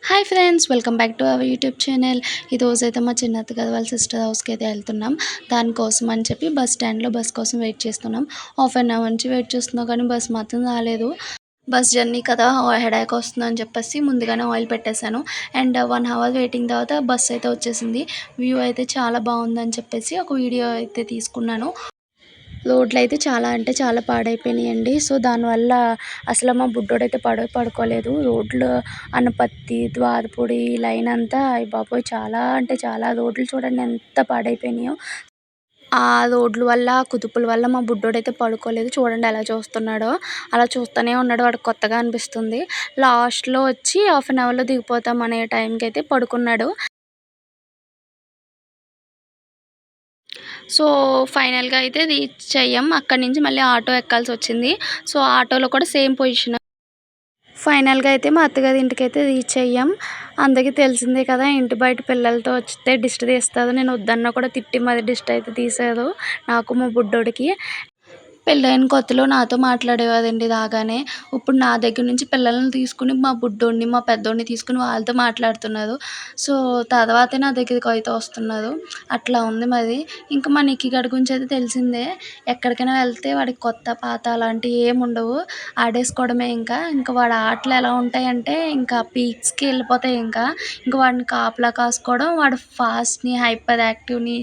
Hi friends, welcome back to our YouTube channel. ఈరోజైతే మా చిన్నత్త కదా వాళ్ళ సిస్టర్ హౌస్కి అయితే వెళ్తున్నాం. దానికోసం అని చెప్పి బస్ స్టాండ్లో బస్ కోసం వెయిట్ చేస్తున్నాం. హాఫ్ అన్ అవర్ నుంచి వెయిట్ చేస్తున్నాం కానీ బస్ మాత్రం రాలేదు. బస్ జర్నీ కదా, హెడేక్ వస్తుందని చెప్పేసి ముందుగానే ఆయిల్ పెట్టేశాను. అండ్ 1 అవర్ వెయిటింగ్ తర్వాత బస్ అయితే వచ్చేసింది. వ్యూ అయితే చాలా బాగుందని చెప్పేసి ఒక వీడియో అయితే తీసుకున్నాను. రోడ్లు అయితే చాలా అంటే చాలా పాడైపోయినాయండి. సో దానివల్ల అసలు మా బుడ్డోడైతే పడుకోలేదు. రోడ్లు అనపత్తి, ద్వారపూడి లైన్ అంతా అయ్య బాబోయ్ చాలా అంటే చాలా రోడ్లు చూడండి ఎంత పాడైపోయినాయో. ఆ రోడ్ల వల్ల, కుదుపుల వల్ల మా బుడ్డోడైతే పడుకోలేదు. చూడండి ఎలా చూస్తున్నాడో. అలా చూస్తూనే ఉన్నాడు. వాడికి కొత్తగా అనిపిస్తుంది. లాస్ట్‌లో వచ్చి హాఫ్ అన్ అవర్‌లో దిగిపోతాం అనే టైంకి అయితే పడుకున్నాడు. సో ఫైనల్‌గా అయితే రీచ్ అయ్యాం. అక్కడి నుంచి మళ్ళీ ఆటో ఎక్కాల్సొచ్చింది. సో ఆటోలో కూడా సేమ్ పొజిషన్. ఫైనల్‌గా అయితే మా అత్తగారి ఇంటికైతే రీచ్ అయ్యాం. అందరికీ తెలిసిందే కదా, ఇంటి బయట పిల్లలతో వస్తే దిష్టి తీస్తారు. నేను వద్దన్నా కూడా తిట్టి మరి దిష్టి అయితే తీశారు నాకు, మా బుడ్డోడికి. పెళ్ళైన కొత్తలో నాతో మాట్లాడేవాడండి రాగానే. ఇప్పుడు నా దగ్గర నుంచి పిల్లల్ని తీసుకొని మా బుడ్డోడిని, మా పెద్దోడిని తీసుకొని వాళ్ళతో మాట్లాడుతున్నారు. సో తర్వాతే నా దగ్గరికైతే వస్తున్నారు. అట్లా ఉంది మరి. ఇంకా మా నిక్కీ గాడి గురించయితే తెలిసిందే. ఎక్కడికైనా వెళ్తే వాడికి కొత్త, పాత అలాంటివి ఏముండవు. ఆడేసుకోవడమే ఇంకా. ఇంకా వాడి ఆటలు ఎలా ఉంటాయంటే ఇంకా పీక్స్‌కి వెళ్ళిపోతాయి ఇంకా. ఇంక వాడిని కాపలా కాసుకోవడం, వాడి ఫాస్ట్‌ని, హైపర్ యాక్టివ్‌ని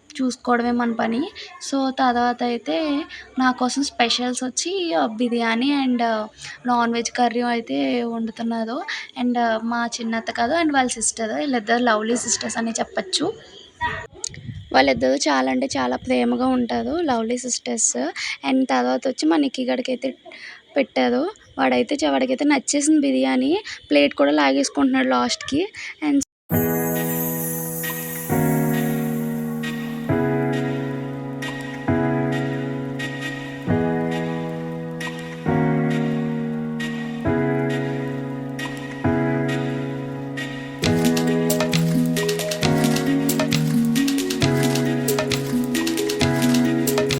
చూసుకోవడమే మన పని. సో తర్వాత అయితే నా కోసం స్పెషల్స్ వచ్చి biryani and non veg curry అయితే వండుతున్నారు. అండ్ మా చిన్నత్త కాదు అండ్ వాళ్ళ సిస్టర్, వీళ్ళిద్దరు లవ్లీ సిస్టర్స్ అని చెప్పచ్చు. వాళ్ళిద్దరూ చాలా అంటే చాలా ప్రేమగా ఉంటారు, లవ్లీ సిస్టర్స్. అండ్ తర్వాత వచ్చి మా నిక్కీ గడికైతే పెట్టారు. వాడికైతే నచ్చేసింది బిర్యానీ. ప్లేట్ కూడా లాగేసుకుంటున్నాడు లాస్ట్‌కి. అండ్